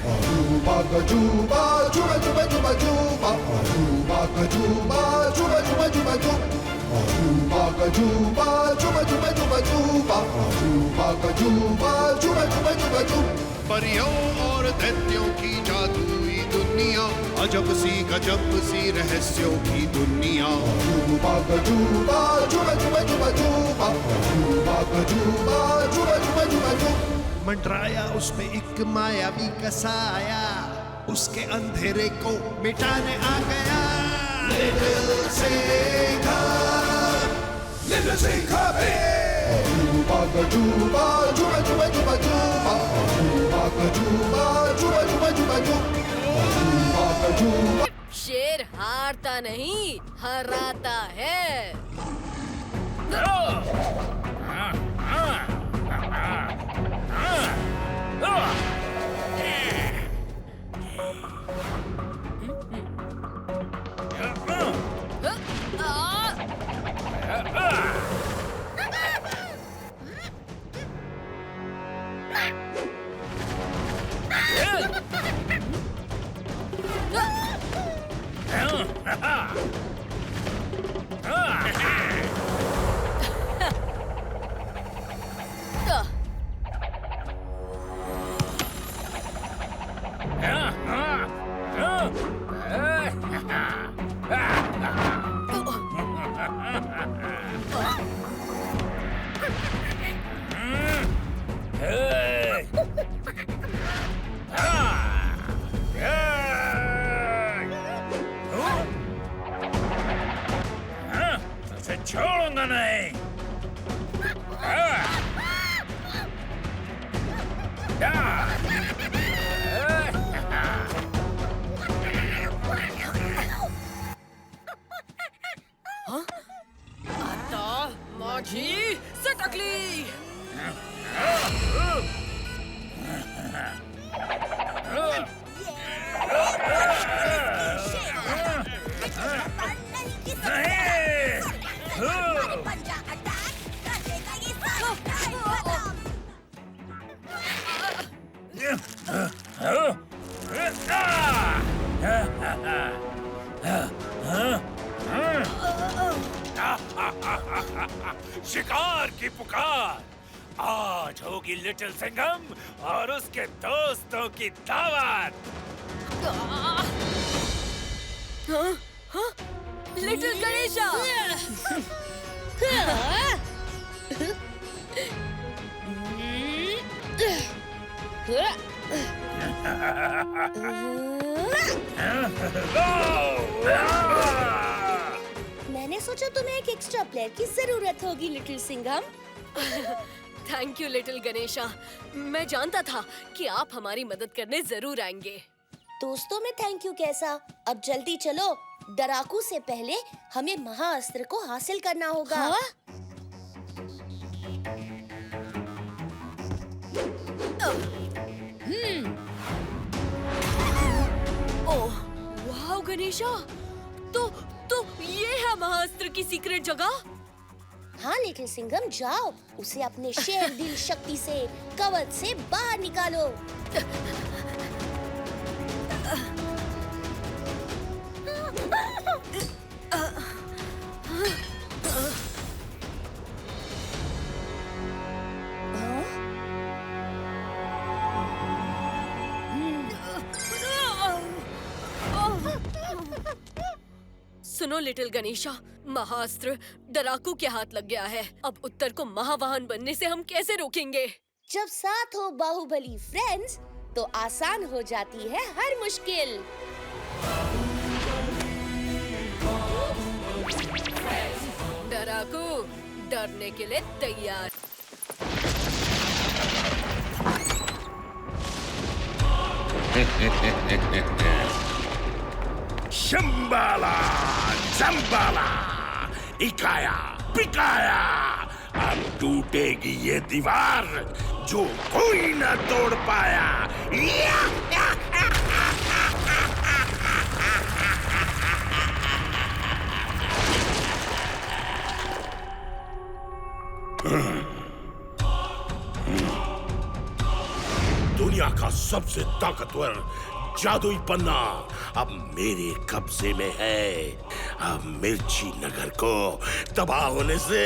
Aruba gajuba, juba juba juba juba. Aruba gajuba, juba juba juba juba. Aruba gajuba, juba juba juba juba. Aruba gajuba, juba juba juba juba. परियों और दैत्यों की जादुई दुनिया, अजब सी रहस्यों की दुनिया। Aruba gajuba, juba juba juba juba. Aruba gajuba, juba juba juba juba. मंडराया उस पे एक मायावी का साया, उसके अंधेरे को मिटाने आ गया little Singham, little Singham. Aruba gajuba, juba juba juba juba. Aruba gajuba, juba juba juba juba. Aruba gajuba. शेर हारता नहीं, हराता है। छोड़ूंगा नहीं। आता माझी सटकली। शिकार की पुकार, आज होगी लिटिल सिंघम और उसके दोस्तों की दावत। लिटिल गणेशा। मैंने सोचा तुम्हें एक एक्स्ट्रा प्लेयर की जरूरत होगी little Singham. Thank you little Ganesha, मैं जानता था कि आप हमारी मदद करने जरूर आएंगे। दोस्तों में थैंक यू कैसा, अब जल्दी चलो, डराकू से पहले हमें महाअस्त्र को हासिल करना होगा। हाँ? ओह, वाह गणेशा, तो ये है महाअस्त्र की सीक्रेट जगह। हाँ लिटिल सिंघम, जाओ उसे अपने शेर दिल शक्ति से कवच से बाहर निकालो। सुनो लिटिल गणेशा, महाअस्त्र डराकू के हाथ लग गया है। अब उत्तर को महावाहन बनने से हम कैसे रोकेंगे? जब साथ हो बाहुबली फ्रेंड्स, तो आसान हो जाती है हर मुश्किल। डराकू, डरने के लिए तैयार। शंबाला, जंबाला, इकाया, पिकाया, अब टूटेगी ये दीवार जो कोई न तोड़ पाया। दुनिया का सबसे ताकतवर जादुई पन्ना अब मेरे कब्जे में है। अब मिर्ची नगर को तबाह होने से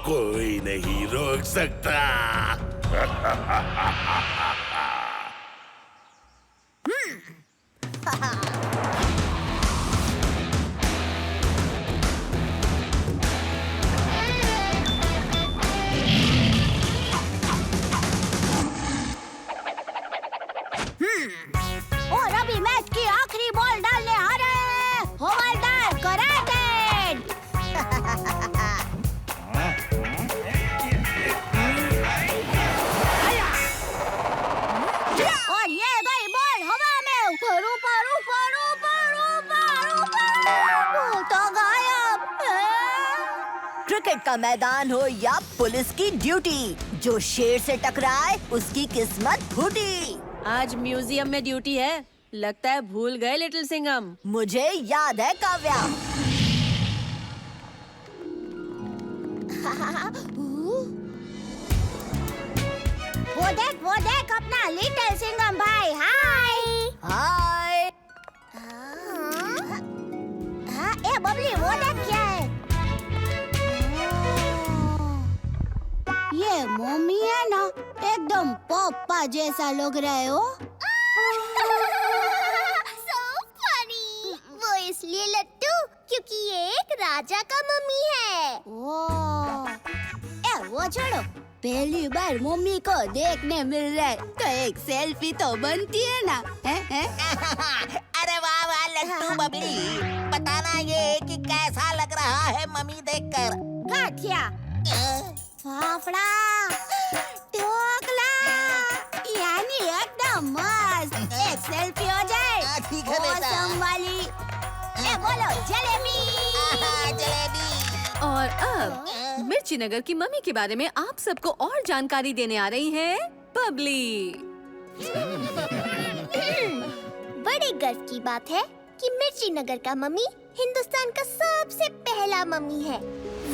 कोई नहीं रोक सकता। और अभी मैच की आखिरी बॉल डालने आ रहे हैं हवलदार कराटेन। और ये गई बॉल हवा में ऊपर ऊपर ऊपर ऊपर ऊपर ऊपर तो गायब। क्रिकेट का मैदान हो या पुलिस की ड्यूटी, जो शेर से टकराए उसकी किस्मत फूटी। आज म्यूजियम में ड्यूटी है, लगता है भूल गए लिटिल सिंघम। मुझे याद है काव्या। वो देख अपना लिटिल सिंघम भाई। हाय हाय। हाँ, ए बबली वो देख क्या है? ये मम्मी है ना, एकदम पप्पा जैसा लग रहे हो। So funny। वो इसलिए लट्टू क्योंकि ये एक राजा का मम्मी है। वो छोड़ो, पहली बार मम्मी को देखने मिल रहा है तो एक सेल्फी तो बनती है ना। अरे वाह वाह लट्टू बबली, बताना ये कि कैसा लग रहा है मम्मी देखकर। गाठिया, फाफड़ा, ढोकला, यानी एकदम मस्त। एक सेल्फी हो जाए। ठीक है बेटा। औसम वाली। ए बोलो जलेबी। जलेबी। और अब मिर्ची नगर की मम्मी के बारे में आप सबको और जानकारी देने आ रही है बबली। बड़ी गर्व की बात है कि मिर्ची नगर का मम्मी हिंदुस्तान का सबसे पहला मम्मी है।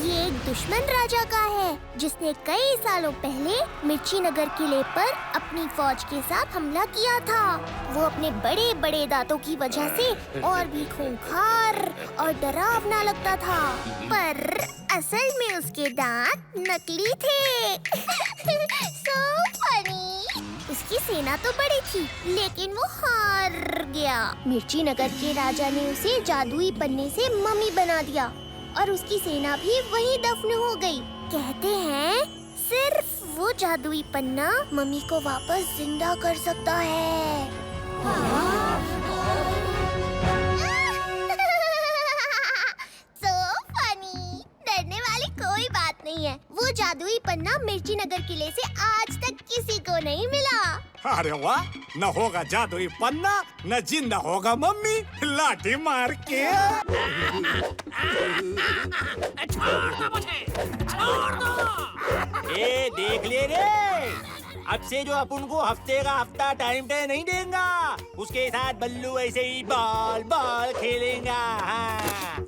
ये एक दुश्मन राजा का है जिसने कई सालों पहले मिर्ची नगर किले पर अपनी फौज के साथ हमला किया था। वो अपने बड़े बड़े दांतों की वजह से और भी खूंखार और डरावना लगता था, पर असल में उसके दांत नकली थे। So funny। उसकी सेना तो बड़ी थी लेकिन वो हार गया। मिर्ची नगर के राजा ने उसे जादुई पन्ने से मम्मी बना दिया और उसकी सेना भी वहीं दफन हो गई। कहते हैं सिर्फ वो जादुई पन्ना मम्मी को वापस जिंदा कर सकता है। So funny। डरने वाली कोई बात नहीं है। वो जादुई पन्ना मिर्ची नगर किले से आज तक किसी को नहीं मिला। अरे वाह, न होगा जादुई पन्ना न जिंदा होगा मम्मी लाठी मार के। छोड़ दो मुझे, छोड़ दो। ए देख ले रे, अब से जो अपन को हफ्ते का हफ्ता टाइम पे नहीं देगा, उसके साथ बल्लू ऐसे ही बॉल बॉल खेलेगा। हाँ।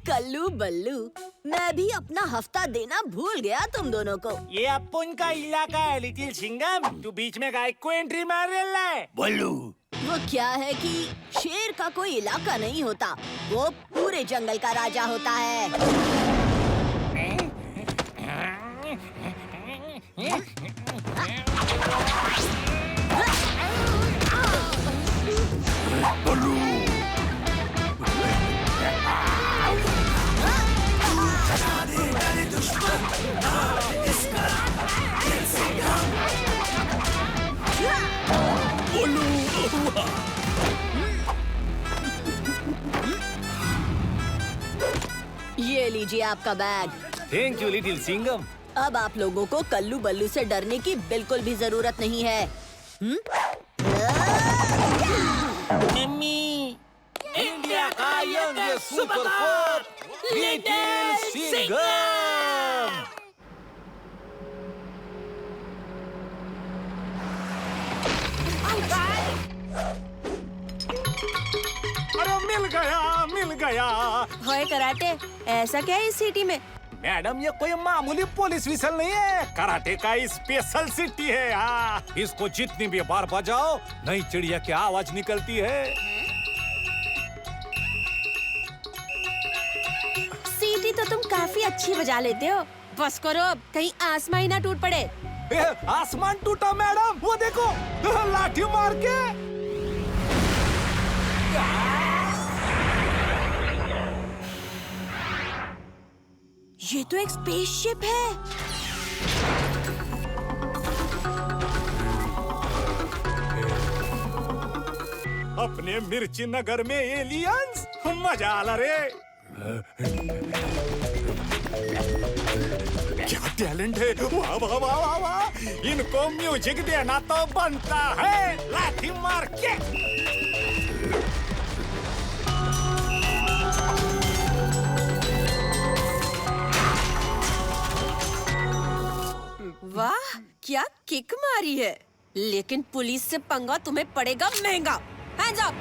कल्लू बल्लू, मैं भी अपना हफ्ता देना भूल गया तुम दोनों को। ये अपन का इलाका है लिटिल सिंघम, तू बीच में गाय को एंट्री मार रहा है। बल्लू, वो क्या है कि शेर का कोई इलाका नहीं होता, वो पूरे जंगल का राजा होता है। बल्लू, ये लीजिए आपका bag. Thank you little Singham, अब आप लोगों को कल्लू बल्लू से डरने की बिल्कुल भी जरूरत नहीं है। मम्मी, इंडिया का youngest super coach little Singham. अरे मिल गया। होए कराटे, ऐसा क्या है इस सिटी में? मैडम, ये कोई मामूली पुलिस विसल नहीं है, कराटे का स्पेशल सिटी है। हाँ, इसको जितनी भी बार बजाओ नई चिड़िया की आवाज निकलती है। सीटी तो तुम काफी अच्छी बजा लेते हो। बस करो अब, कहीं आसमान ही ना टूट पड़े। आसमान टूटा मैडम, वो देखो लाठी मार के। ये तो एक स्पेसशिप है। अपने मिर्ची नगर में एलियंस, मजा आला रे। क्या टैलेंट है, वाह वाह वाह वाह वाह। इनको म्यूजिक देना तो बनता है, लाठी मार के। वाह, क्या किक मारी है। लेकिन पुलिस से पंगा तुम्हें पड़ेगा महंगा। Hands up.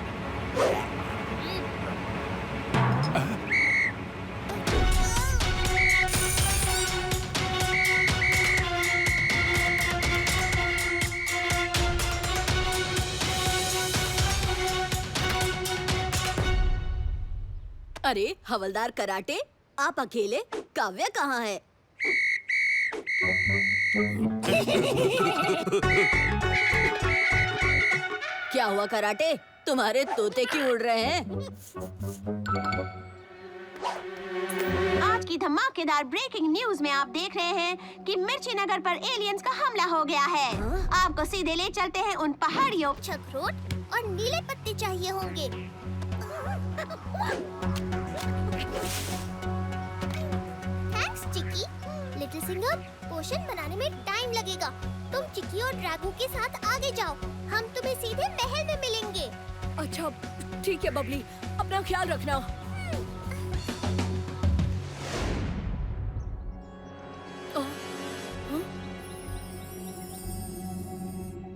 अरे हवलदार कराटे, आप अकेले? काव्या कहाँ है? क्या हुआ कराटे, तुम्हारे तोते क्यों उड़ रहे हैं? आज की धमाकेदार ब्रेकिंग न्यूज में आप देख रहे हैं कि मिर्ची नगर पर एलियंस का हमला हो गया है। आपको सीधे ले चलते हैं उन पहाड़ियों। अखरोट और नीले पत्ते चाहिए होंगे। थैंक्स चिक्की। लिटिल सिंघम, पोशन बनाने में टाइम लगेगा। तुम चिक्की और ड्रैगू के साथ आगे जाओ, हम तुम्हें सीधे महल में मिलेंगे। अच्छा ठीक है बबली, अपना ख्याल रखना।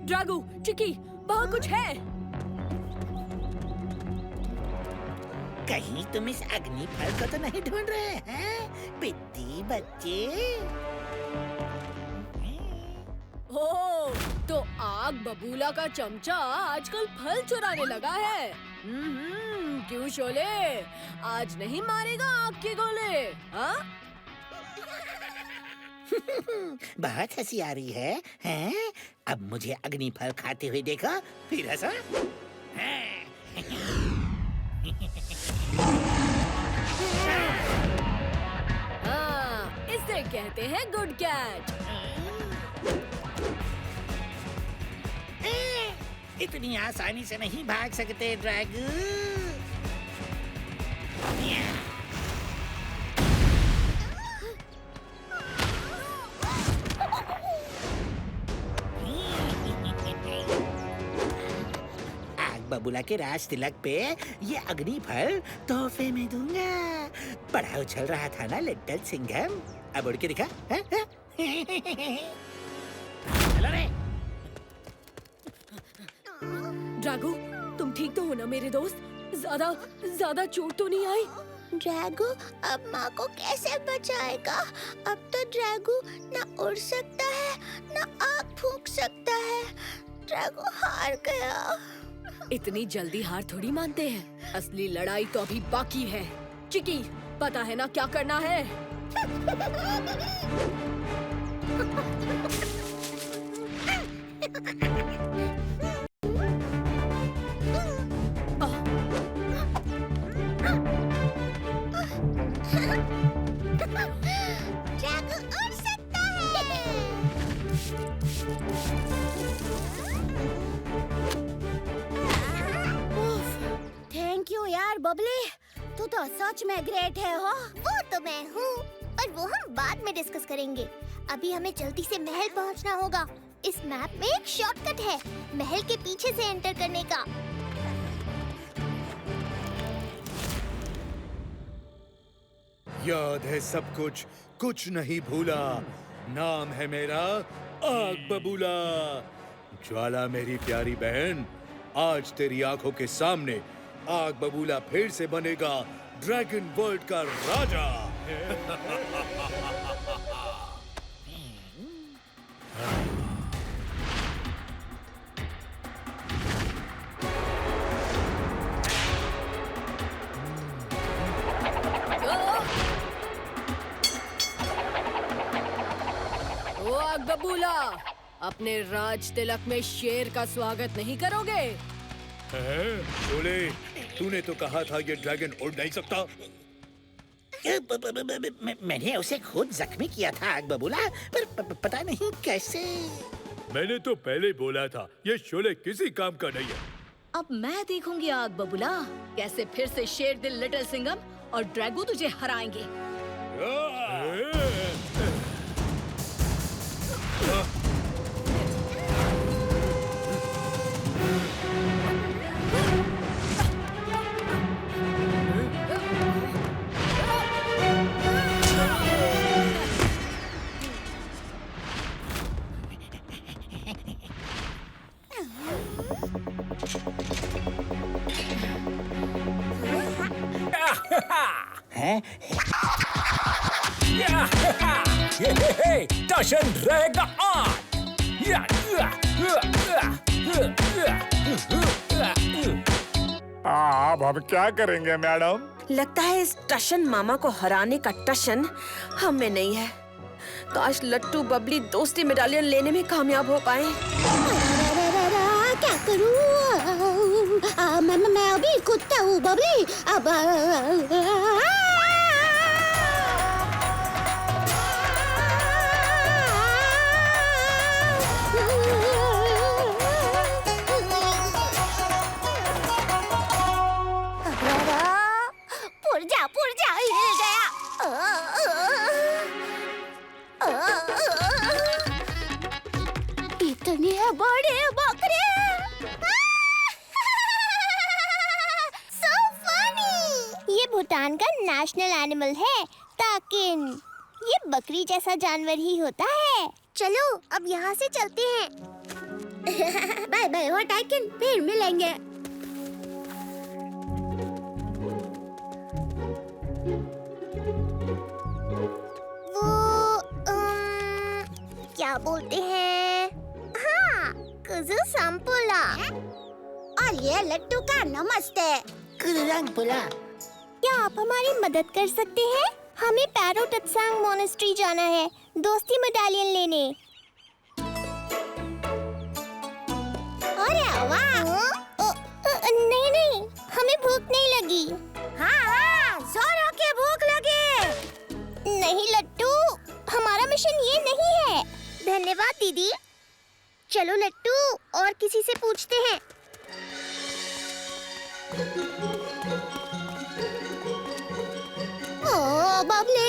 ड्रैगू, चिक्की, वहाँ कुछ है? कहीं तुम इस अग्निफल को तो नहीं ढूंढ रहे हैं पिद्दी बच्चे? ओह, तो आग बबूला का चमचा आजकल फल चुराने लगा है। क्यों शोले, आज नहीं मारेगा आग के गोले? हाँ? बहुत हंसी आ रही है, हैं? अब मुझे अग्निफल खाते हुए देखा, फिर हंसा। हाँ, इसे कहते हैं गुड कैच। इतनी आसानी से नहीं भाग सकते ड्रैगू। बबूला के राज तिलक पे ये अग्निफल तोहफे में दूंगा। बड़ा उछल रहा था ना लिटिल सिंघम, अब उड़ के दिखा। चलो रे। ड्रैगू, तुम ठीक तो हो ना मेरे दोस्त? ज्यादा चोट तो नहीं आई? ड्रैगू अब माँ को कैसे बचाएगा? अब तो ड्रैगू ना उड़ सकता है, ना आग फूंक सकता है। ड्रैगू हार गया। इतनी जल्दी हार थोड़ी मानते हैं, असली लड़ाई तो अभी बाकी है। चिकी, पता है ना क्या करना है? ड्रैगू उड़ सकता है। थैंक यू यार बबली, तू तो सच में ग्रेट है हो। वो तो मैं हूँ, पर वो हम बाद में डिस्कस करेंगे। अभी हमें जल्दी से महल पहुंचना होगा। इस मैप में एक शॉर्टकट है महल के पीछे से एंटर करने का। याद है सब कुछ, कुछ नहीं भूला। नाम है मेरा आग बबूला। ज्वाला मेरी प्यारी बहन, आज तेरी आंखों के सामने आग बबूला फिर से बनेगा ड्रैगन वर्ल्ड का राजा। ओ आग बबूला, अपने राज तिलक में शेर का स्वागत नहीं करोगे? शोले, तूने तो कहा था ये ड्रैगन उड़ नहीं सकता। मैंने उसे खुद जख्मी किया था आग बबूला, पर पता नहीं कैसे। मैंने तो पहले ही बोला था ये शोले किसी काम का नहीं है। अब मैं देखूंगी आग बबूला कैसे फिर से शेर दिल लिटिल सिंघम और ड्रैगो तुझे हराएंगे। टशन रहेगा आज। अब क्या करेंगे मैडम? लगता है इस टशन मामा को हराने का टशन हमें नहीं है। काश लट्टू बबली दोस्ती मेडालियन लेने में कामयाब हो पाए। क्या करूं? मैं अभी कुत्ता हूँ बबली। अब पुरजा हिल गया। इतने बड़े बकरे। So funny! ये भूटान का नेशनल एनिमल है ताकिन। ये बकरी जैसा जानवर ही होता है। चलो अब यहाँ से चलते हैं। बाय बाय हो टाइकिन, फिर मिलेंगे। क्या बोलते हैं? हाँ, कुजू संपुला। और ये लट्टू का नमस्ते। कुजू संपुला। क्या आप हमारी मदद कर सकते हैं? हमें पैरो टत्सांग मोनेस्ट्री जाना है दोस्ती मेडालियन लेने। अरे वाह! नहीं, हमें भूख नहीं लगी। हाँ, जोरों की भूख लगी। नहीं लट्टू, हमारा मिशन ये नहीं है। धन्यवाद दीदी। चलो लट्टू, और किसी से पूछते हैं। ओ बबले,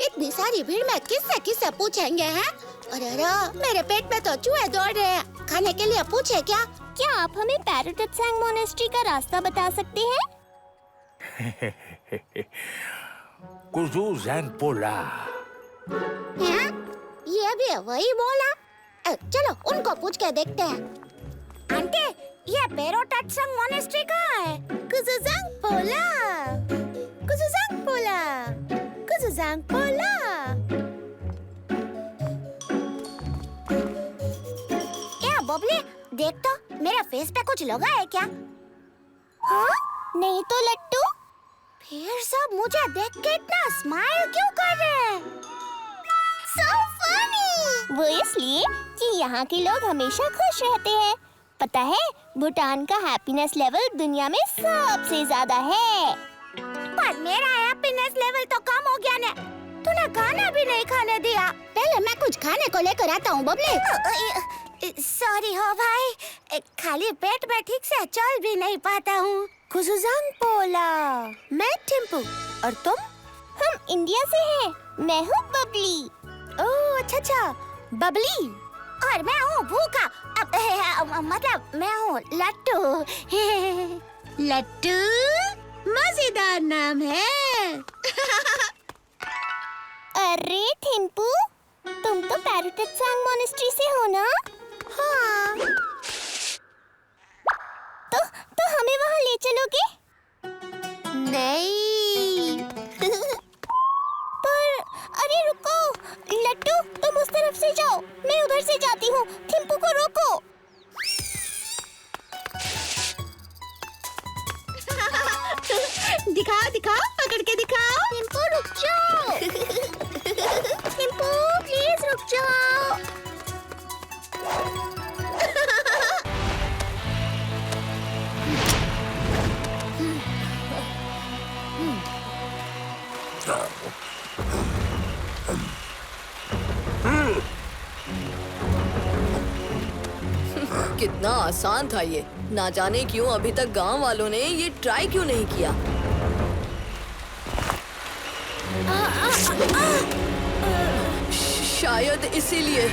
इतनी सारी भीड़ में किससे पूछेंगे हैं? अरे मेरे पेट में तो चूहे दौड़ रहे हैं। खाने के लिए पूछे क्या? क्या आप हमें पैरो टत्सांग मोनेस्ट्री का रास्ता बता सकते हैं? कुजू संपुला। ये भी वही बोला। चलो उनको पूछ के देखते हैं। आंटी, ये पैरो टत्सांग मोनेस्ट्री कहाँ है? कुजू संपुला। क्या बबली, देख तो मेरा फेस पे कुछ लगा है क्या? हाँ? नहीं तो लट्टू। फिर सब मुझे देख के इतना स्माइल क्यों कर रहे हैं? So funny! वो इसलिए कि यहाँ के लोग हमेशा खुश रहते हैं। पता है, भूटान का हैप्पीनेस लेवल दुनिया में सबसे ज्यादा है। पर मेरा हैप्पीनेस लेवल तो कम हो गया ने। तूने खाना भी नहीं खाने दिया। पहले मैं कुछ खाने को लेकर आता हूँ बबली। सॉरी हो भाई, खाली पेट में ठीक से चल भी नहीं पाता हूँ। कुजू संपुला। मैं टिम्पू, और तुम? हम इंडिया से हैं। मैं हूँ बबली। ओह अच्छा, बबली। और मैं हूँ भूखा। मतलब मैं हूँ लट्टू। लट्टू मजेदार नाम है। अरे थिम्पू, तुम तो पैराटिटसांग मोनेस्ट्री से हो ना? हाँ। तो हमें वहाँ ले चलोगे? नहीं। पर अरे रुको, लट्टू तुम उस तरफ से जाओ, मैं उधर से जाती हूँ। थिम्पू को रोको। दिखाओ, पकड़ के दिखाओ। थिम्पू रुक जाओ। थिम्पू प्लीज रुक जाओ। कितना आसान था ये। ना जाने क्यों अभी तक गांव वालों ने ये ट्राई क्यों नहीं किया। शायद इसीलिए।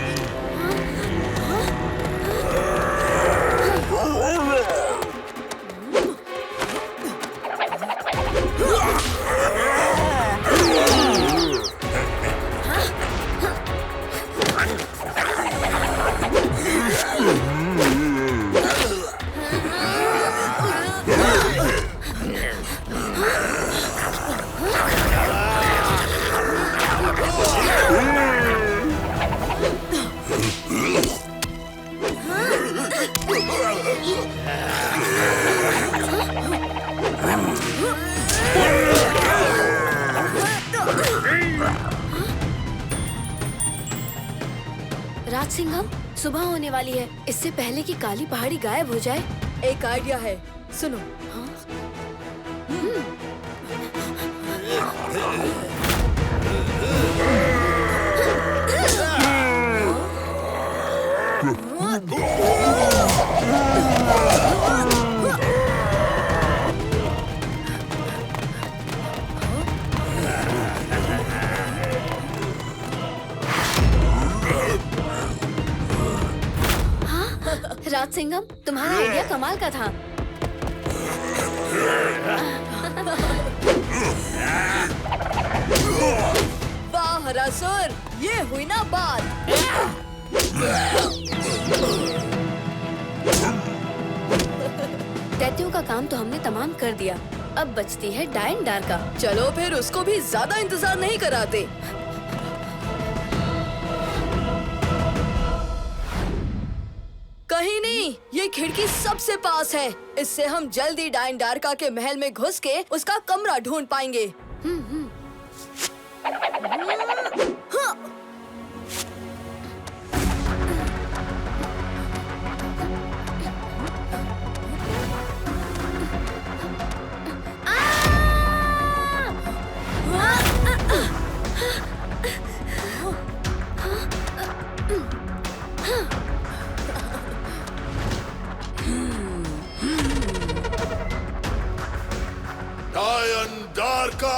राज सिंघम, सुबह होने वाली है। इससे पहले कि काली पहाड़ी गायब हो जाए, एक आइडिया है, सुनो। राज सिंघम, तुम्हारा आइडिया कमाल का था। वाह हरासुर, ये हुई ना बात। दैत्यों का काम तो हमने तमाम कर दिया। अब बचती है डायन डार्का। चलो फिर उसको भी ज्यादा इंतजार नहीं कराते। कहीं नहीं, ये खिड़की सबसे पास है। इससे हम जल्दी डायन डार्का के महल में घुस के उसका कमरा ढूंढ पाएंगे। डायन डार्का।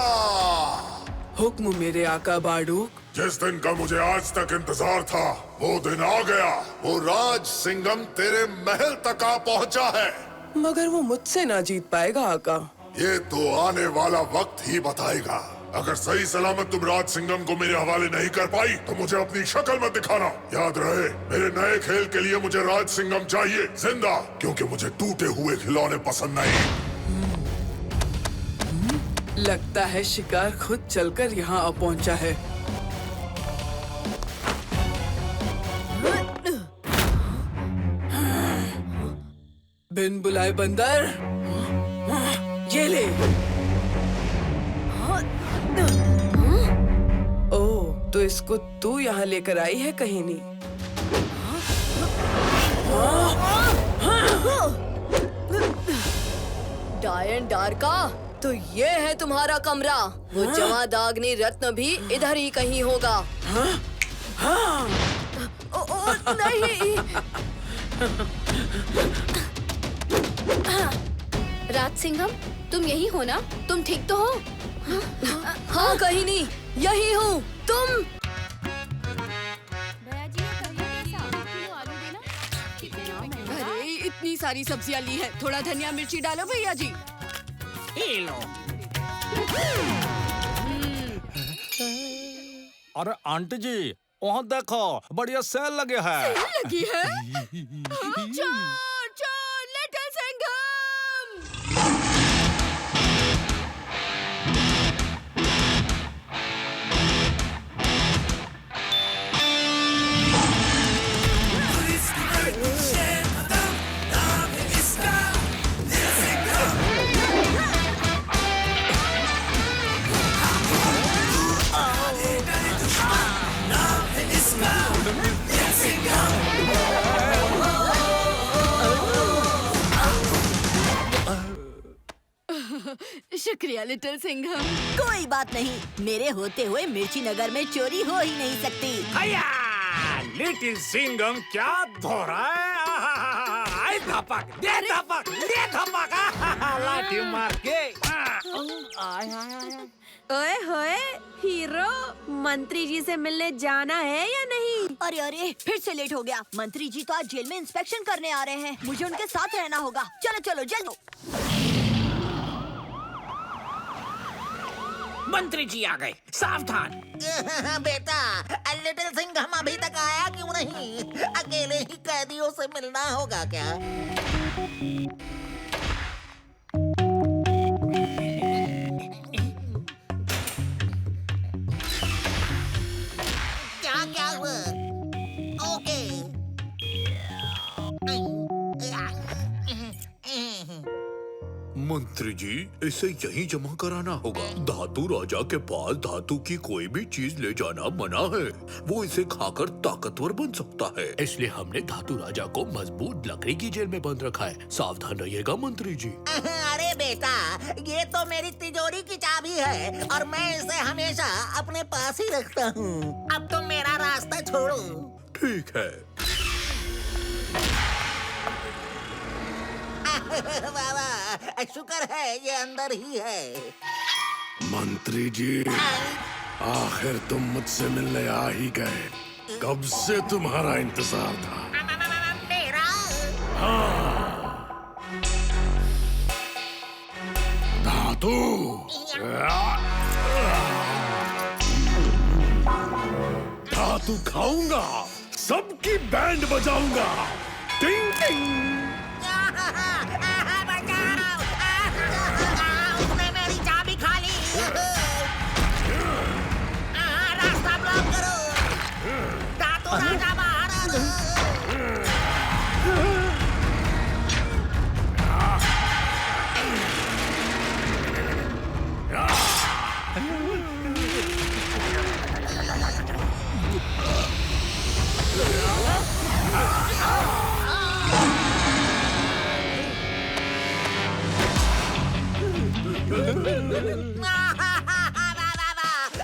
हुक्म मेरे आका बाडूक। जिस दिन का मुझे आज तक इंतजार था, वो दिन आ गया। वो राज सिंघम तेरे महल तक आ पहुंचा है। मगर वो मुझसे ना जीत पाएगा आका। ये तो आने वाला वक्त ही बताएगा। अगर सही सलामत तुम राज सिंघम को मेरे हवाले नहीं कर पाई तो मुझे अपनी शक्ल मत दिखाना। याद रहे, मेरे नए खेल के लिए मुझे राज सिंघम चाहिए जिंदा, क्योंकि मुझे टूटे हुए खिलौने पसंद नहीं। लगता है शिकार खुद चलकर यहाँ आ पहुँचा है। बिन बुलाए बंदर, ये ले। ओह, तो इसको तू यहाँ लेकर आई है कहीं नहीं? डायन डार्का, तो ये है तुम्हारा कमरा। वो जमादाग्नि रत्न भी इधर ही कहीं होगा। ओ, नहीं। राज सिंघम, तुम यही हो ना? तुम ठीक तो हो? हाँ कहीं नहीं, यही हूँ। तुम अरे इतनी सारी सब्जियाँ ली है, थोड़ा धनिया मिर्ची डालो भैया जी। अरे आंटी जी, वहाँ देखो, बढ़िया सेल लगे है। सेल लगी है? चोर चोर लिटिल सिंघम। शुक्रिया लिटिल सिंघम। कोई बात नहीं, मेरे होते हुए मिर्ची नगर में चोरी हो ही नहीं सकती। भैया, लिटिल सिंघम क्या धो रहा है? आई धपक, दे धपक, दे धपक, लाठी मार के। ओए होए, हीरो, मंत्री जी से मिलने जाना है या नहीं? अरे अरे, फिर से लेट हो गया। मंत्री जी तो आज जेल में इंस्पेक्शन करने आ रहे हैं, मुझे उनके साथ रहना होगा। चलो चलो जल्दी। मंत्री जी आ गए, सावधान। बेटा, लिटिल सिंघम अभी तक आया क्यों नहीं? अकेले ही कैदियों से मिलना होगा क्या? क्या क्या हुआ? ओके। मंत्री जी, इसे यहीं जमा कराना होगा। धातु राजा के पास धातु की कोई भी चीज ले जाना मना है। वो इसे खाकर ताकतवर बन सकता है, इसलिए हमने धातु राजा को मजबूत लकड़ी की जेल में बंद रखा है। सावधान रहिएगा मंत्री जी। अरे बेटा, ये तो मेरी तिजोरी की चाबी है और मैं इसे हमेशा अपने पास ही रखता हूँ। अब तुम मेरा रास्ता छोड़ो। ठीक है। बाबा, शुक्र है ये अंदर ही है। मंत्री जी, आखिर तुम मुझसे मिलने आ ही गए। कब से तुम्हारा इंतजार था। मेरा? हाँ। धातु। धातु खाऊंगा, सबकी बैंड बजाऊंगा। टिंग टिंग। उसने मेरी चाबी खा ली। रास्ता ब्लॉक करो। धातु राजा बाहर आ दो।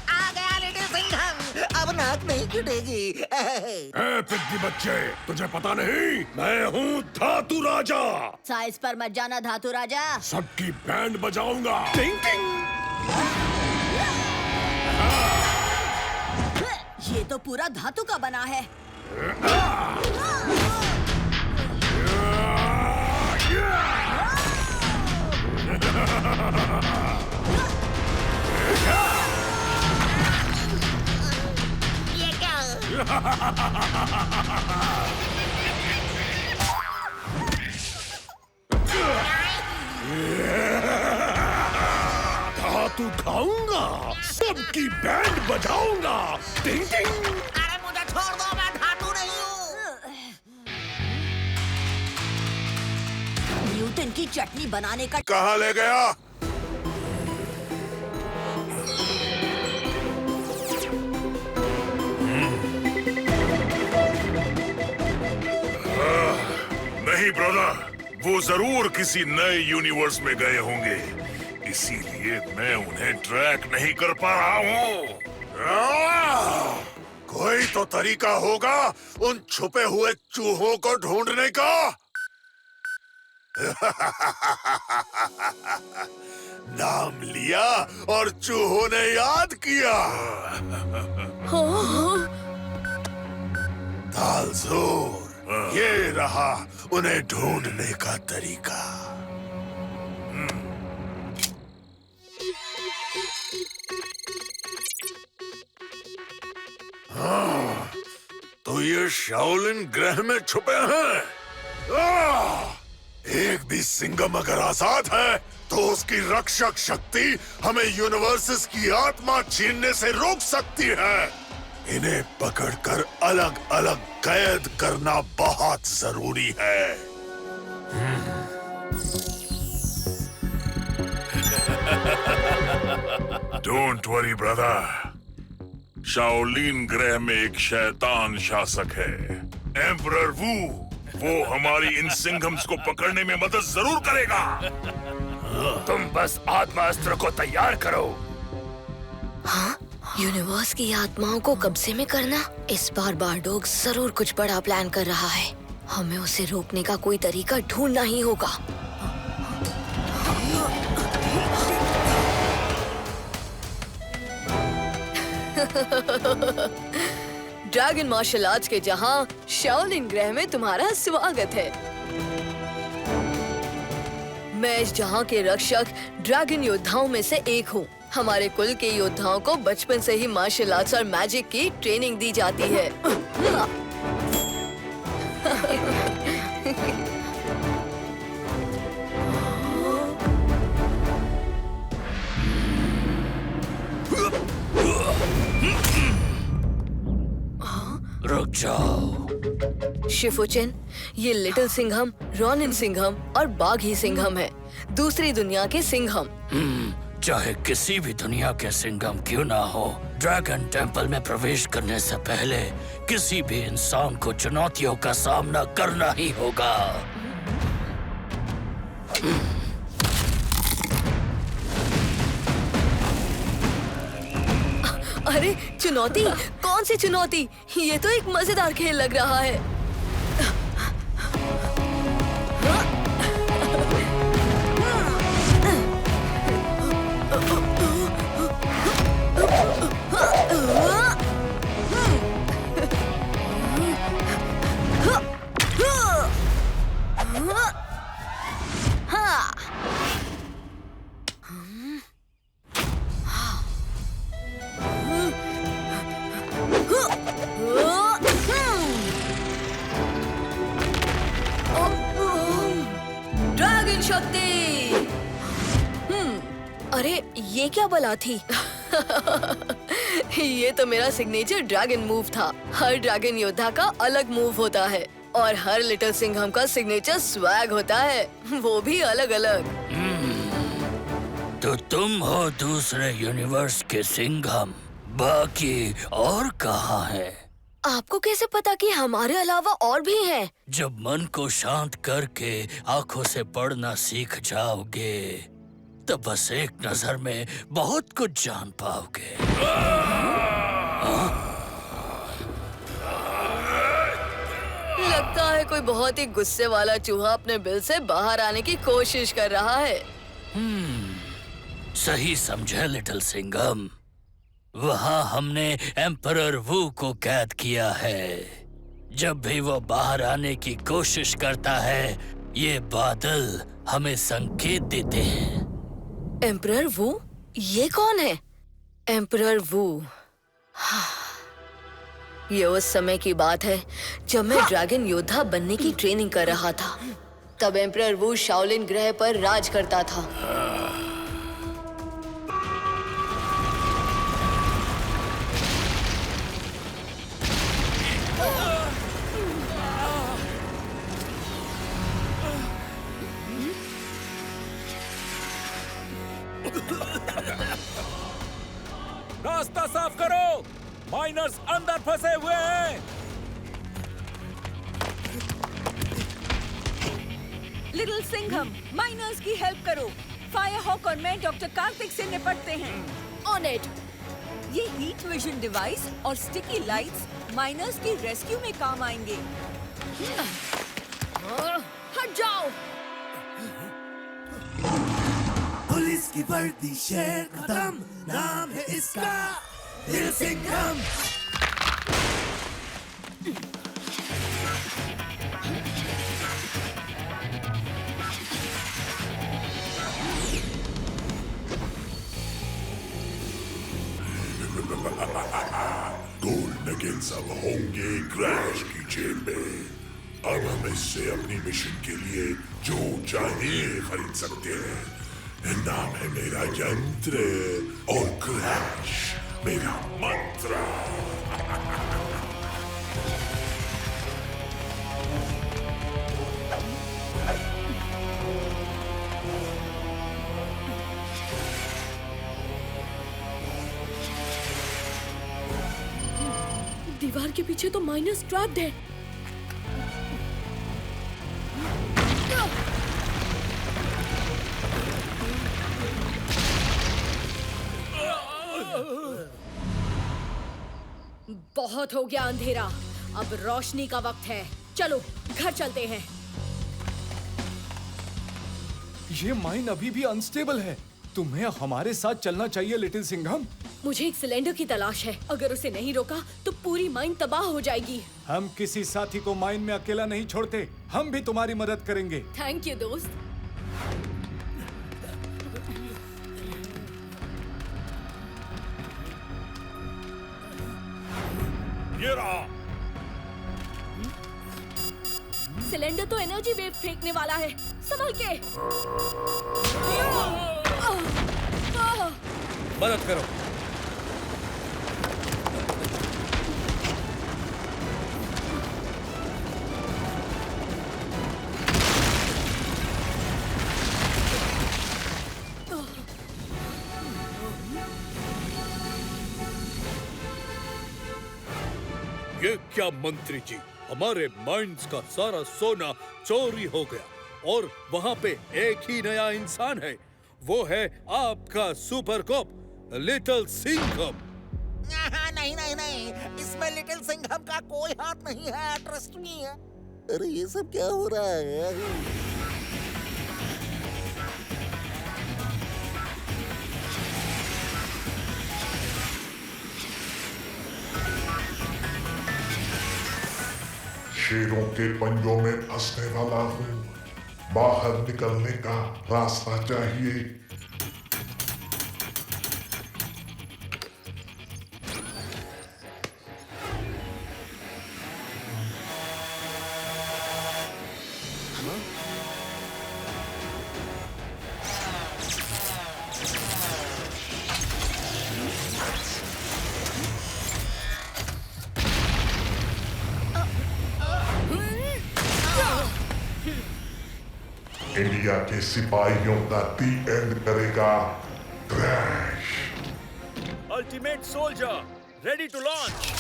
आ गया लिटिल सिंघम, अब नाक नहीं छूटेगी। पिद्दी बच्चे, तुझे पता नहीं मैं हूँ धातु राजा। साइज पर मत जाना धातु राजा। सबकी बैंड बजाऊंगा। टिंग टिंग। ये तो पूरा धातु का बना है। ये क्या? धातु खाऊंगा, सबकी बैंड बजाऊंगा। टिंग टिंग। अरे मुझे छोड़ दो, मैं धातु नहीं हूँ। न्यूटन की चटनी बनाने का कहाँ ले गया? नहीं ब्रदर, वो जरूर किसी नए यूनिवर्स में गए होंगे, इसीलिए मैं उन्हें ट्रैक नहीं कर पा रहा हूँ। कोई तो तरीका होगा उन छुपे हुए चूहों को ढूंढने का। नाम लिया और चूहों ने याद किया। तालजोर, ये रहा उन्हें ढूंढने का तरीका। हाँ, तो ये शाओलिन ग्रह में छुपे हैं। एक भी सिंघम अगर आजाद है तो उसकी रक्षक शक्ति हमें यूनिवर्सेस की आत्मा छीनने से रोक सकती है। इन्हें पकड़कर अलग अलग कैद करना बहुत जरूरी है। डोंट वरी ब्रदर, शाओलिन ग्रह में एक शैतान शासक है, एम्परर वू। वो हमारी इन सिंघम्स को पकड़ने में मदद जरूर करेगा। तुम बस आत्मास्त्र को तैयार करो। हाँ, यूनिवर्स की आत्माओं को कब्जे में करना। इस बार बारडोग जरूर कुछ बड़ा प्लान कर रहा है। हमें उसे रोकने का कोई तरीका ढूंढना ही होगा। ड्रैगन मार्शल आर्ट्स के जहां शाओलिन ग्रह में तुम्हारा स्वागत है। मैं इस जहां के रक्षक ड्रैगन योद्धाओं में से एक हूँ। हमारे कुल के योद्धाओं को बचपन से ही मार्शल आर्ट्स और मैजिक की ट्रेनिंग दी जाती है। रुक जाओ। शिफुचिन, ये लिटिल सिंघम, रॉनिन सिंघम और बाघी सिंघम है, दूसरी दुनिया के सिंघम। चाहे किसी भी दुनिया के सिंघम क्यों ना हो, ड्रैगन टेंपल में प्रवेश करने से पहले किसी भी इंसान को चुनौतियों का सामना करना ही होगा। अरे चुनौती? कौन सी चुनौती? ये तो एक मजेदार खेल लग रहा है। ड्रैगन शक्ति! अरे ये क्या बला थी? ये तो मेरा सिग्नेचर ड्रैगन मूव था। हर ड्रैगन योद्धा का अलग मूव होता है और हर लिटिल सिंघम का सिग्नेचर स्वैग होता है, वो भी अलग अलग। तो तुम हो दूसरे यूनिवर्स के सिंघम, बाकी और कहाँ है? आपको कैसे पता कि हमारे अलावा और भी हैं? जब मन को शांत करके आंखों से पढ़ना सीख जाओगे, तब बस एक नजर में बहुत कुछ जान पाओगे। लगता है कोई बहुत ही गुस्से वाला चूहा अपने बिल से बाहर आने की कोशिश कर रहा है। सही समझे लिटिल सिंघम। वहाँ हमने एम्परर वू को कैद किया है। जब भी वो बाहर आने की कोशिश करता है, ये बादल हमें संकेत देते हैं। एम्परर वू? ये कौन है? एम्परर वू। ये उस समय की बात है जब मैं ड्रैगन योद्धा बनने की ट्रेनिंग कर रहा था। तब एम्परर वू शाओलिन ग्रह पर राज करता था। रास्ता साफ करो, माइनर्स अंदर फंसे हुए हैं। लिटिल सिंघम, माइनर्स की हेल्प करो। फायर हॉक और मैं डॉक्टर कार्तिक से निपटते हैं। On it. ये हीट विजन डिवाइस और स्टिकी लाइट्स माइनर्स की रेस्क्यू में काम आएंगे। हट जाओ। पुलिस की वर्दी शेर कदम, नाम है इसका दिल सिंघम। गोल्ड नगेट्स अब होंगे क्रैश की जेल में। अब हम इससे अपनी मिशन के लिए जो चाहिए खरीद सकते हैं। नाम है मेरा यंत्र और क्रैश मेरा मंत्र। दीवार के पीछे तो माइनस ट्रैप्ड है। बहुत हो गया अंधेरा, अब रोशनी का वक्त है। चलो घर चलते हैं। ये माइन अभी भी अनस्टेबल है। तुम्हें हमारे साथ चलना चाहिए लिटिल सिंघम। मुझे एक सिलेंडर की तलाश है। अगर उसे नहीं रोका तो पूरी माइन तबाह हो जाएगी। हम किसी साथी को माइन में अकेला नहीं छोड़ते। हम भी तुम्हारी मदद करेंगे। थैंक यू दोस्त। ये रहा। सिलेंडर तो एनर्जी वेव फेंकने वाला है। संभल के। मदद करो। ये क्या मंत्री जी, हमारे माइंस का सारा सोना चोरी हो गया और वहाँ पे एक ही नया इंसान है। वो है आपका सुपर कॉप लिटिल सिंघम। नहीं नहीं नहीं, इसमें लिटिल सिंघम का कोई हाथ नहीं है। Trust me. अरे ये सब क्या हो रहा है? शेरों के पंजों में फंसने वाला हूँ। बाहर निकलने का रास्ता चाहिए। इंडिया के सिपाहियों का दी एंड करेगा crash. Ultimate soldier ready to launch.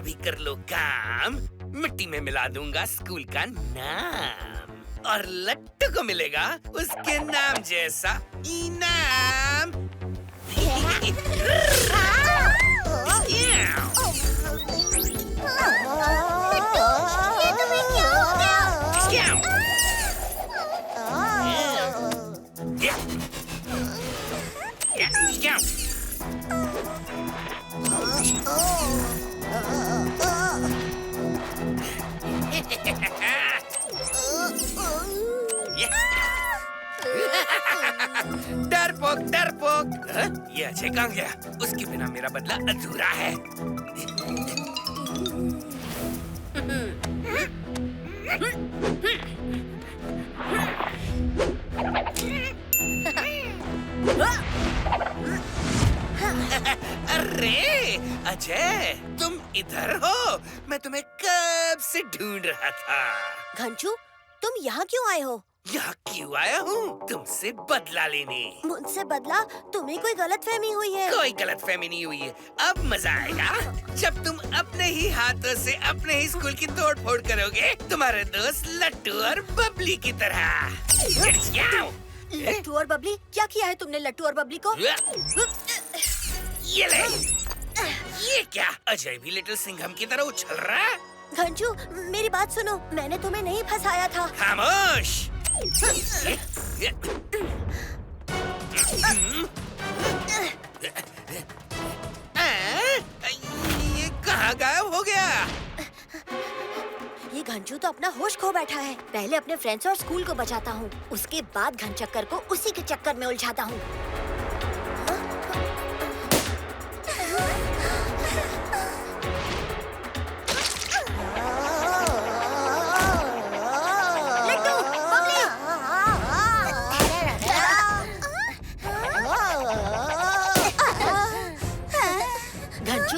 भी कर लो काम, मिट्टी में मिला दूंगा स्कूल का नाम और लट्टू को मिलेगा उसके नाम जैसा इनाम। ये तुम्हें क्या हो गया? डरपोक डरपोक, ये अजय कहाँ गया? उसके बिना मेरा बदला अधूरा है। अरे अजय, तुम इधर हो? मैं तुम्हें कब से ढूंढ रहा था। घंचू, तुम यहाँ क्यों आए हो? यहाँ क्यों आया हूँ? तुमसे बदला लेने। मुझसे बदला? तुम्हें कोई गलतफहमी हुई है? कोई गलतफहमी नहीं हुई है। अब मजा आएगा जब तुम अपने ही हाथों से अपने ही स्कूल की तोड़ फोड़ करोगे, तुम्हारे दोस्त लट्टू और बबली की तरह। लट्टू और बबली? क्या किया है तुमने लट्टू और बबली को? ये ले। ये क्या? अजय भी लिटिल सिंघम की तरह उछल रहा है। घंचू, मेरी बात सुनो, मैंने तुम्हें नहीं फंसाया था। खामोश। ये कहाँ गायब हो गया? ये घंचू तो अपना होश खो बैठा है। पहले अपने फ्रेंड्स और स्कूल को बचाता हूँ, उसके बाद घनचक्कर को उसी के चक्कर में उलझाता हूँ।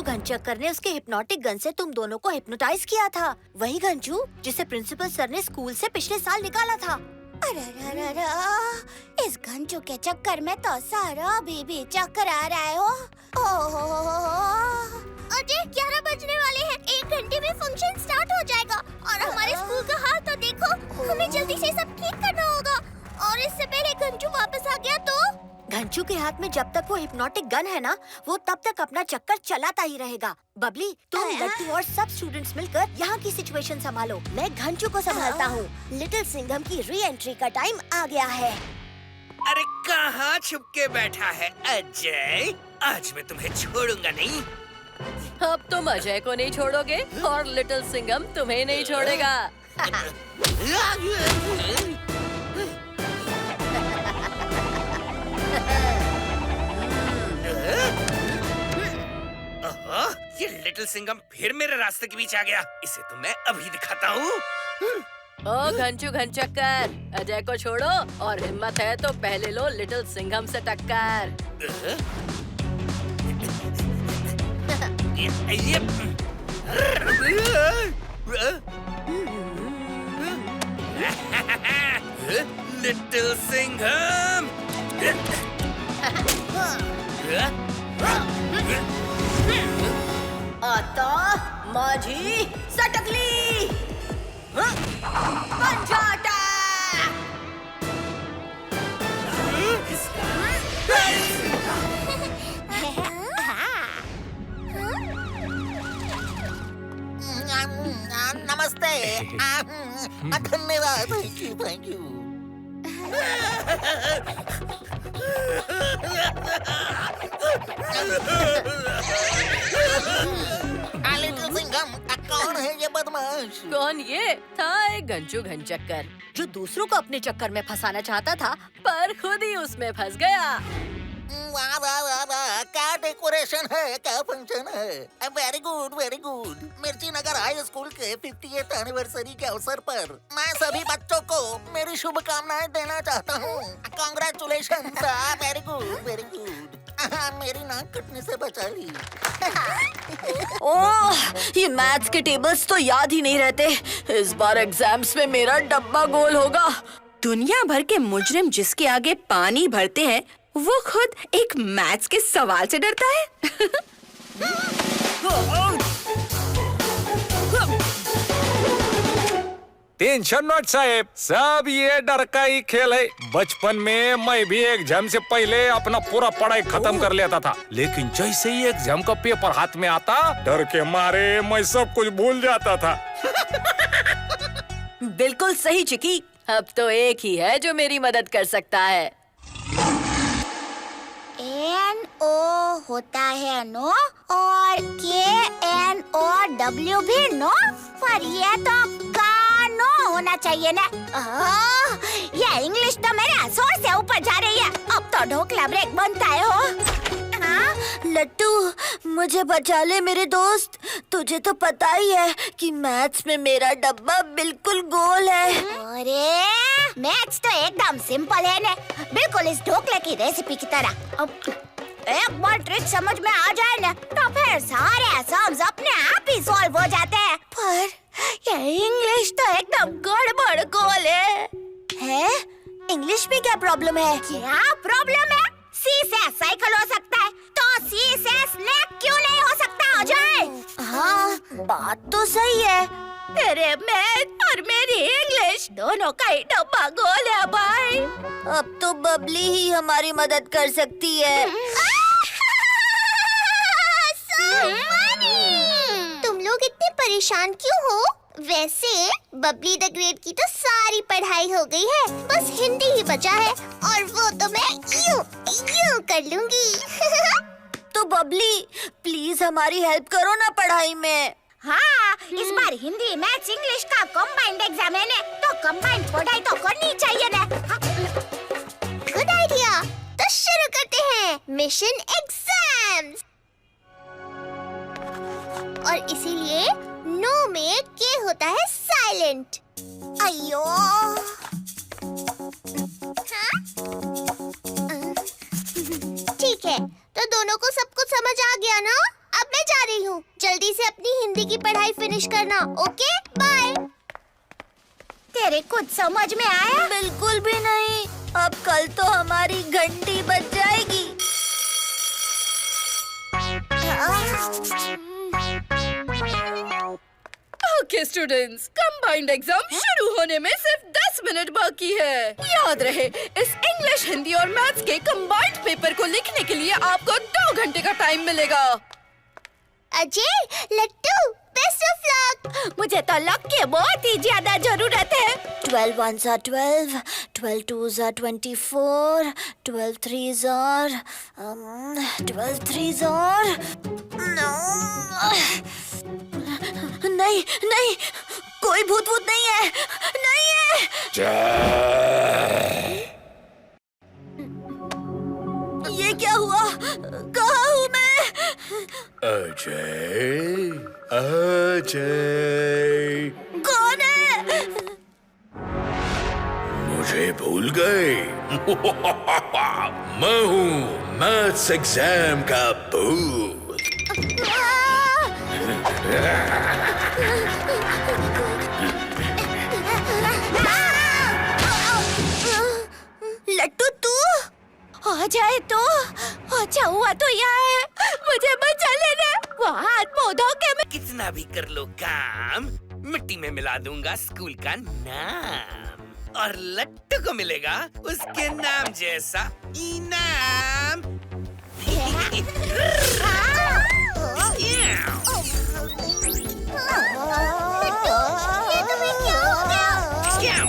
घनचक्कर ने उसके हिप्नोटिक गन से तुम दोनों को हिप्नोटाइज किया था। वही घंचू जिसे प्रिंसिपल सर ने स्कूल से पिछले साल निकाला था। अरे इस घंचू के चक्कर में तो सारा भी चक्कर आ रहा है। अजय, 11 बजने वाले हैं। 1 घंटे में फंक्शन स्टार्ट हो जाएगा और हमारे स्कूल का हाल तो देखो। हमें जल्दी से सब ठीक करना होगा और इससे पहले घंचू वापस आ गया तो। घंचू के हाथ में जब तक वो हिप्नोटिक गन है ना, वो तब तक अपना चक्कर चलाता ही रहेगा। बबली, तुम लट्टू और सब स्टूडेंट्स मिलकर यहाँ की सिचुएशन संभालो। मैं घंचू को संभालता हूँ। लिटिल सिंघम की री एंट्री का टाइम आ गया है। अरे कहाँ छुप के बैठा है अजय? आज मैं तुम्हें छोड़ूंगा नहीं। अब तुम अजय को नहीं छोड़ोगे और लिटिल सिंघम तुम्हें नहीं छोड़ेगा। ये लिटिल सिंघम फिर मेरे रास्ते के बीच आ गया। इसे तो मैं अभी दिखाता हूँ। ओ घंचू घनचक्कर, अजय को छोड़ो और हिम्मत है तो पहले लो लिटिल सिंघम से टक्कर। लिटिल सिंघम। आता माझी सटकली पंचाटा। नमस्ते। धन्यवाद। Thank you. लिटिल सिंघम, कौन है ये बदमाश? कौन? ये था एक घंचू घनचक्कर जो दूसरों को अपने चक्कर में फंसाना चाहता था, पर खुद ही उसमें फंस गया। वाह वाह वाह वाह, क्या डेकोरेशन है, क्या फंक्शन है। Very good very good. मिर्ची नगर हाई स्कूल के 50th एनिवर्सरी के अवसर पर मैं सभी बच्चों को मेरी शुभकामनाएं देना चाहता हूँ। Congratulation. Very good very good. मेरी नाक कटने से बचा ली। ओह, ये मैथ्स के टेबल्स तो याद ही नहीं रहते। इस बार एग्जाम्स में मेरा डब्बा गोल होगा। दुनिया भर के मुजरिम जिसके आगे पानी भरते हैं, वो खुद एक मैथ्स के सवाल से डरता है। टेंशन नॉट साहेब, सब ये डर का ही खेल है। बचपन में मैं भी एग्जाम से पहले अपना पूरा पढ़ाई खत्म कर लेता था, लेकिन जैसे ही एग्जाम का पेपर हाथ में आता, डर के मारे मैं सब कुछ भूल जाता था। बिल्कुल सही चिकी। अब तो एक ही है जो मेरी मदद कर सकता है। NO होता है नो और KNOW भी नो, पर ये तो कानो होना चाहिए ना। ये इंग्लिश तो मेरे सोच से ऊपर जा रही है। अब तो ढोकला ब्रेक बनता है हो। लट्टू, मुझे बचा ले मेरे दोस्त। तुझे तो पता ही है कि मैथ्स में मेरा डब्बा बिल्कुल गोल है। अरे मैथ्स तो एकदम सिंपल है ना, बिल्कुल इस ढोकले की रेसिपी की तरह। अब एक बार ट्रिक समझ में आ जाए ना, तो फिर सारे सम्स अपने आप ही सॉल्व हो जाते हैं। पर ये इंग्लिश तो एकदम गड़बड़ गोल है। है? इंग्लिश में क्या प्रॉब्लम है? क्या प्रॉब्लम है? सी से साइकिल हो सकता है तो सी से स्नैक क्यों नहीं हो सकता अजय? हाँ, बात तो सही है। तेरे मैथ और मेरी इंग्लिश दोनों का ही डब्बा गोल है भाई। अब तो बबली ही हमारी मदद कर सकती है। तुम लोग इतने परेशान क्यों हो? वैसे बबली द ग्रेट की तो सारी पढ़ाई हो गई है, बस हिंदी ही बचा है और वो तो मैं यूं कर लूंगी। तो बबली प्लीज हमारी हेल्प करो ना पढ़ाई में। हाँ, इस बार हिंदी मैथ्स इंग्लिश का कंबाइंड एग्जाम है ना, तो कंबाइंड पढ़ाई तो करनी चाहिए ना। गुड आइडिया, तो शुरू करते हैं मिशन एग्जाम्स। और इसीलिए नो में के होता है साइलेंट। अयो ठीक है, तो दोनों को सब कुछ समझ आ गया ना? अब मैं जा रही हूँ, जल्दी से अपनी हिंदी की पढ़ाई फिनिश करना। Okay bye. तेरे कुछ समझ में आया? बिल्कुल भी नहीं। अब कल तो हमारी घंटी बज जाएगी। ओके स्टूडेंट्स, कंबाइंड एग्जाम शुरू होने में सिर्फ 10 मिनट बाकी है। याद रहे, इस इंग्लिश, हिंदी और मैथ्स के कंबाइंड पेपर को लिखने के लिए आपको 2 घंटे का टाइम मिलेगा। अजय, लट्टू, बेस्ट ऑफ लक। मुझे तो लक की बहुत ही ज्यादा जरूरत है। 12 ones are 12, 12 twos are 24, 12 threes are 12 threes are नहीं नहीं, कोई भूत भूत नहीं है, नहीं है। ये क्या हुआ? कहाँ हूँ मैं? अजय, अजय, कौन है? मुझे भूल गए? मैं हूँ मैथ्स एग्जाम का भूत। लट्टू तू आ जाए तो अच्छा हुआ तो यहाँ है, मुझे बचा लेना। वो हाथ मुंह धो के मैं कितना भी कर लो काम, मिट्टी में मिला दूंगा स्कूल का नाम, और लट्टू को मिलेगा उसके नाम जैसा इनाम। ये तुम्हें क्या हो गया?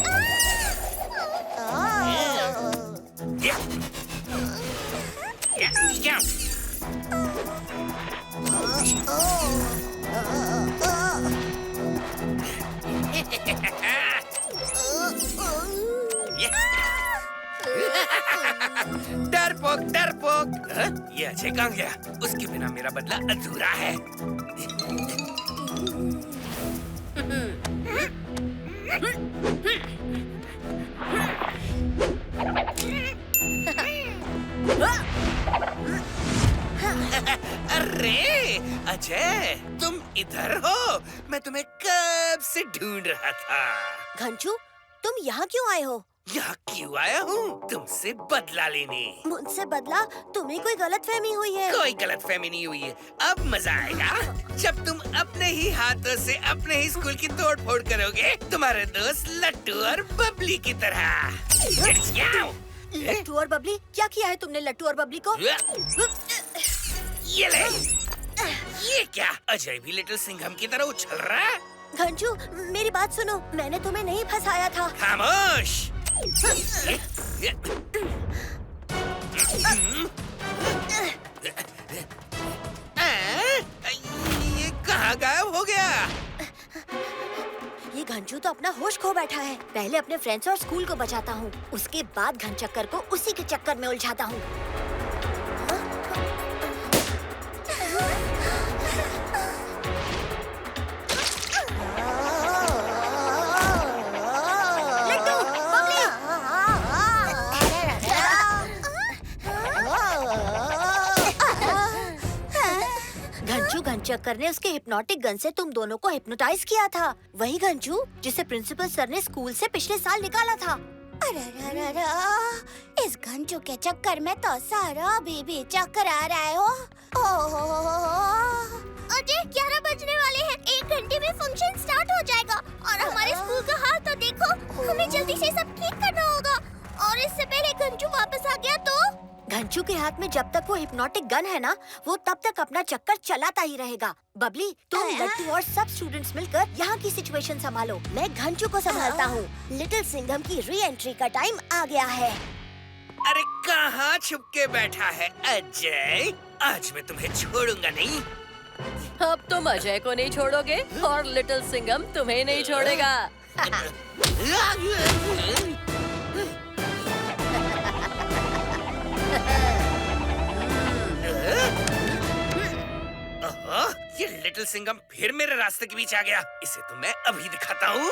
डरपोक डरपोक, ये अजय कहाँ गया? उसके बिना मेरा बदला अधूरा है। अरे अजय, तुम इधर हो? मैं तुम्हें कब से ढूंढ रहा था। घंचू, तुम यहाँ क्यों आए हो? यहाँ क्यों आया हूँ? तुमसे बदला लेने। मुझसे बदला? तुम्हें कोई गलतफहमी हुई है? कोई गलतफहमी नहीं हुई है। अब मजा आएगा जब तुम अपने ही हाथों से अपने ही स्कूल की तोड़ फोड़ करोगे, तुम्हारे दोस्त लट्टू और बबली की तरह। लट्टू और बबली? क्या किया है तुमने लट्टू और बबली को? ये ले। ये क्या? अजय भी लिटिल सिंघम की तरह उछल रहा है। घंचू, मेरी बात सुनो, मैंने तुम्हें नहीं फंसाया था। खामोश। ये कहाँ गायब हो गया? ये घंचू तो अपना होश खो बैठा है। पहले अपने फ्रेंड्स और स्कूल को बचाता हूँ, उसके बाद घनचक्कर को उसी के चक्कर में उलझाता हूँ। घनचक्कर ने उसके हिप्नोटिक गन से तुम दोनों को हिप्नोटाइज किया था। वही घंचू जिसे प्रिंसिपल सर ने स्कूल से पिछले साल निकाला था। अरे इस घंचू के चक्कर में तो सारा बीबी चक्कर आ रहा है। अजय 11 बजने वाले हैं। 1 घंटे में फंक्शन स्टार्ट हो जाएगा और हमारे स्कूल का हाल तो देखो। हमें जल्दी से सब ठीक करना होगा और इससे पहले घंचू वापस आ गया तो। घंचू के हाथ में जब तक वो हिप्नोटिक गन है ना, वो तब तक अपना चक्कर चलाता ही रहेगा। बबली, तुम लट्टू और सब स्टूडेंट्स मिलकर यहाँ की सिचुएशन संभालो। मैं घंचू को संभालता हूँ। लिटिल सिंघम की री एंट्री का टाइम आ गया है। अरे कहाँ छुप के बैठा है अजय? आज मैं तुम्हें छोड़ूंगा नहीं। अब तुम अजय को नहीं छोड़ोगे और लिटिल सिंघम तुम्हें नहीं छोड़ेगा। ये लिटिल सिंघम फिर मेरे रास्ते के बीच आ गया। इसे तो मैं अभी दिखाता हूँ।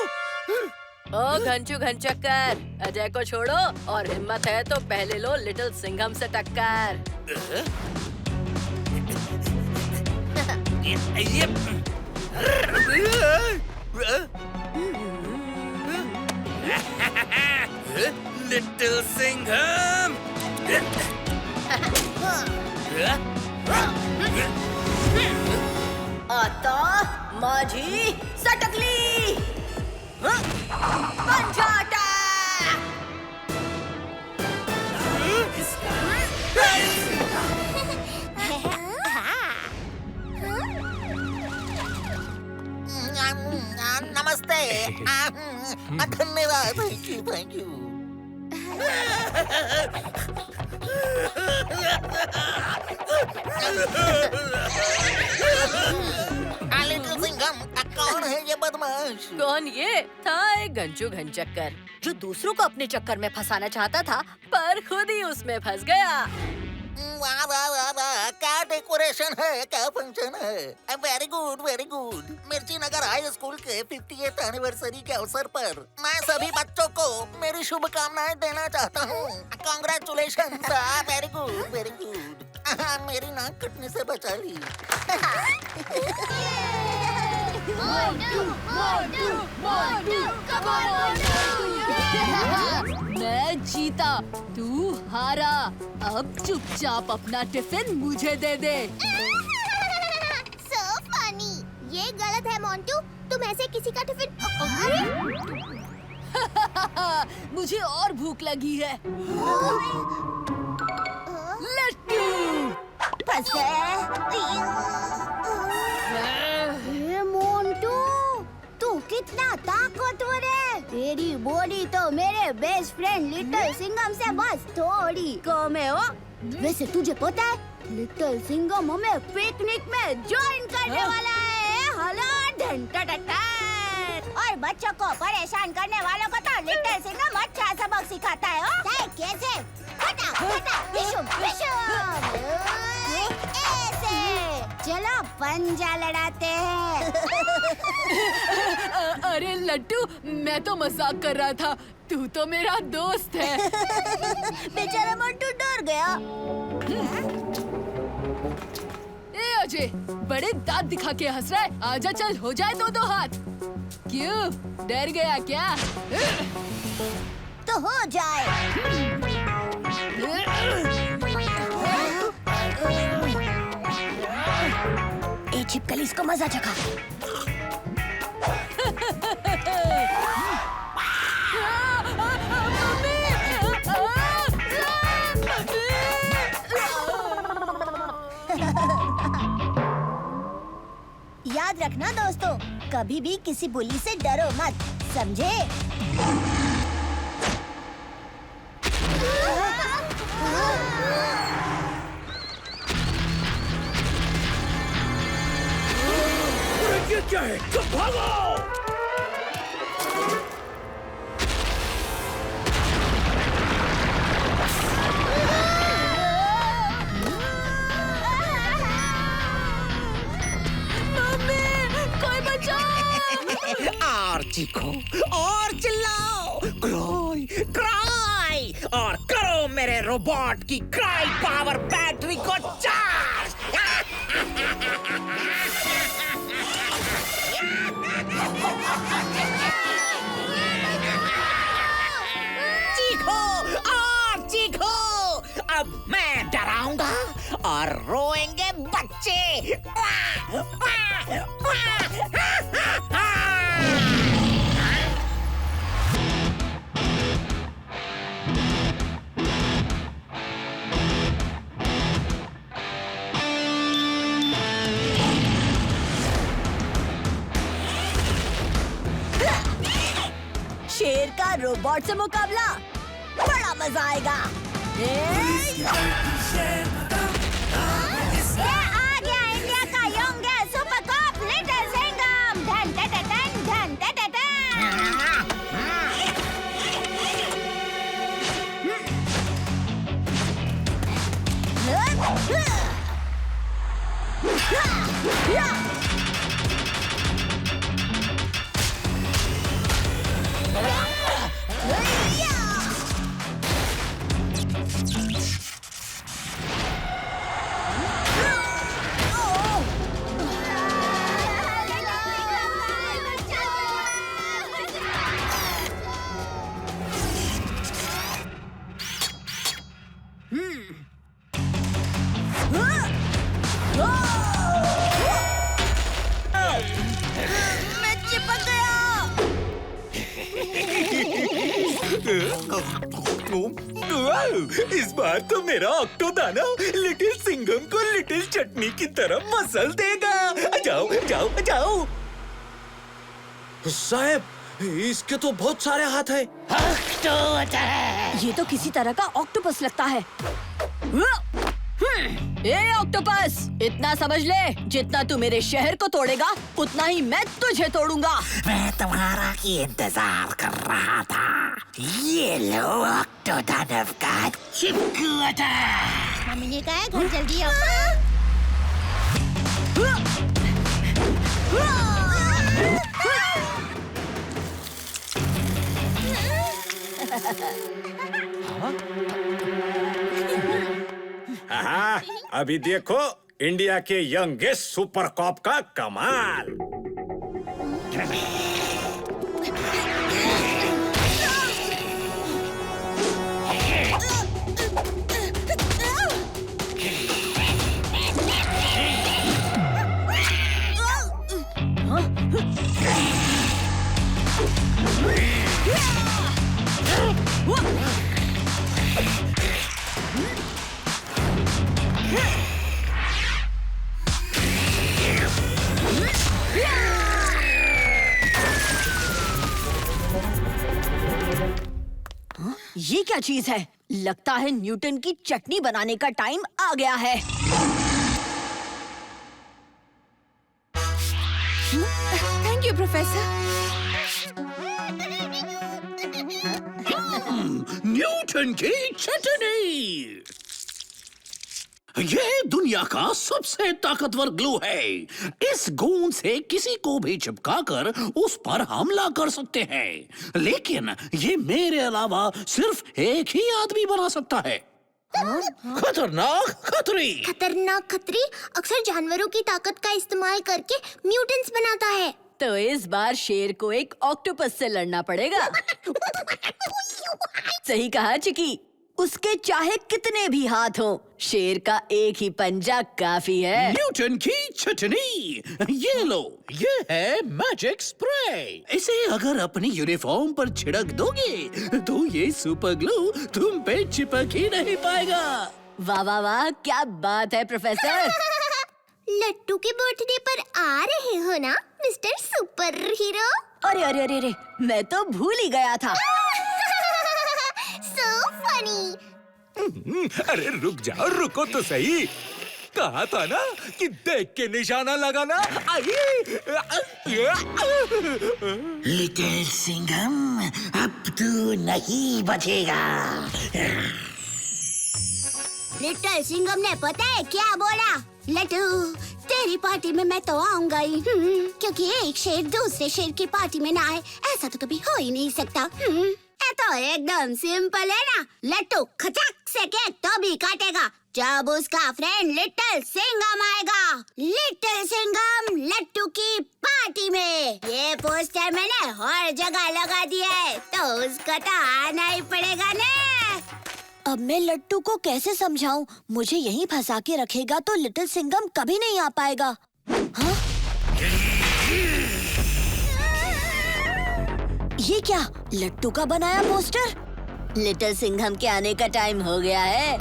ओ घंचू घनचक्कर, अजय को छोड़ो और हिम्मत है तो पहले लो लिटिल सिंघम से टक्कर। लिटिल सिंघम, आता माझी सटकली पंचाटा। नमस्ते। धन्यवाद। Thank you. लिटिल सिंघम, कौन है ये बदमाश? कौन ये? था एक घंचू घनचक्कर जो दूसरों को अपने चक्कर में फंसाना चाहता था पर खुद ही उसमें फंस गया। वाह वाह वाह वाह, क्या डेकोरेशन है, क्या फंक्शन है। Very good very good. मिर्ची नगर हाई स्कूल के 50th एनिवर्सरी के अवसर पर मैं सभी बच्चों को मेरी शुभकामनाएं देना चाहता हूँ। Congratulation. Very good very good. मेरी नाक कटने से बचा ली। मैं जीता, तू हारा। अब चुपचाप अपना टिफिन मुझे दे दे। So funny। ये गलत है मोंटू, तुम ऐसे किसी का टिफिन। मुझे और भूख लगी है। लट्टू फंस गए। मोंटू, तू कितना ताकतवर है। तेरी बॉडी तो मेरे बेस्ट फ्रेंड लिटिल सिंघम से बस थोड़ी कम है। वैसे तुझे पता है लिटिल सिंघम हमें पिकनिक में ज्वाइन करने वाला है। हला और बच्चों को परेशान करने वालों को तो लिटिल सिंघम अच्छा सबक सिखाता है। कैसे? ऐसे चलो पंजा लड़ाते हैं। अरे लट्टू, मैं तो मजाक कर रहा था, तू तो मेरा दोस्त है। बेचारा मोंटू डर गया। ए अजय, बड़े दांत दिखा के हंस रहा है। आजा चल, हो जाए दो हाथ। क्यों, डर गया क्या? तो हो जाए। ए छिपकली, इसको मजा चखा। याद रखना दोस्तों, कभी भी किसी बुली से डरो मत, समझे? ये क्या है? सब भागो! और चीखो और चिल्लाओ, क्राई क्राई, और करो मेरे रोबोट की क्राई पावर बैटरी को चार्ज। चीखो। अब मैं डराऊंगा और रोएंगे बच्चे। शेर का रोबोट से मुकाबला, बड़ा मजा आएगा। ये आ गया इंडिया का youngest super cup little Singham. धन धन धन धन धन धन। मैं चिपक गया। इस बार तो मेरा ऑक्टोदानव लिटिल सिंघम को लिटिल चटनी की तरह मसल देगा। जाओ जाओ जाओ। साहब, इसके तो बहुत सारे हाथ हैं। ये तो किसी तरह का ऑक्टोपस लगता है। ए ऑक्टोपस, इतना समझ ले, जितना तू मेरे शहर को तोड़ेगा उतना ही मैं तुझे तोड़ूंगा। मैं तुम्हारा ही इंतजार कर रहा था। ये लो ऑक्टोदानव का चिपकूटा। मम्मी ने कहा घर जल्दी आओ। हाँ, अभी देखो इंडिया के यंगेस्ट सुपर कॉप का कमाल। ये क्या चीज है? लगता है न्यूटन की चटनी बनाने का टाइम आ गया है। Thank you professor. न्यूटन की चटनी। ये दुनिया का सबसे ताकतवर ग्लू है। इस गोंद से किसी को भी चिपकाकर उस पर हमला कर सकते हैं, लेकिन ये मेरे अलावा सिर्फ एक ही आदमी बना सकता है। खतरनाक खतरी। खतरनाक खतरी अक्सर जानवरों की ताकत का इस्तेमाल करके म्यूटेंट्स बनाता है। तो इस बार शेर को एक ऑक्टोपस से लड़ना पड़ेगा। सही कहा चिकी, उसके चाहे कितने भी हाथ हों, शेर का एक ही पंजा काफी है। न्यूटन की चटनी। ये लो, ये है मैजिक स्प्रे। इसे अगर अपनी यूनिफॉर्म पर छिड़क दोगे तो ये सुपर ग्लू तुम पे चिपक ही नहीं पाएगा। वाह वाह वाह, क्या बात है प्रोफेसर। लट्टू के बर्थडे पर आ रहे हो ना मिस्टर सुपर हीरो? अरे अरे अरे अरे, मैं तो भूल ही गया था। So funny. अरे रुक जाओ, रुको तो सही। कहा था ना कि देख के निशाना लगाना। लिटिल सिंघम, अब तू नहीं बचेगा। लिटिल सिंघम ने पता है क्या बोला? लट्टू, तेरी पार्टी में मैं तो आऊंगा ही, क्योंकि एक शेर दूसरे शेर की पार्टी में ना आए, ऐसा तो कभी हो ही नहीं सकता। तो एकदम सिंपल है ना। लट्टू खचक से केक तो भी काटेगा जब उसका फ्रेंड लिटिल सिंघम आएगा। लिटिल सिंघम लट्टू की पार्टी में। ये पोस्टर मैंने हर जगह लगा दिया है, तो उसको तो आना ही पड़ेगा ना। अब मैं लट्टू को कैसे समझाऊं? मुझे यहीं फंसा के रखेगा तो लिटिल सिंघम कभी नहीं आ पाएगा। हाँ? ये क्या? लट्टू का बनाया पोस्टर? लिटिल सिंघम के आने का टाइम हो गया है।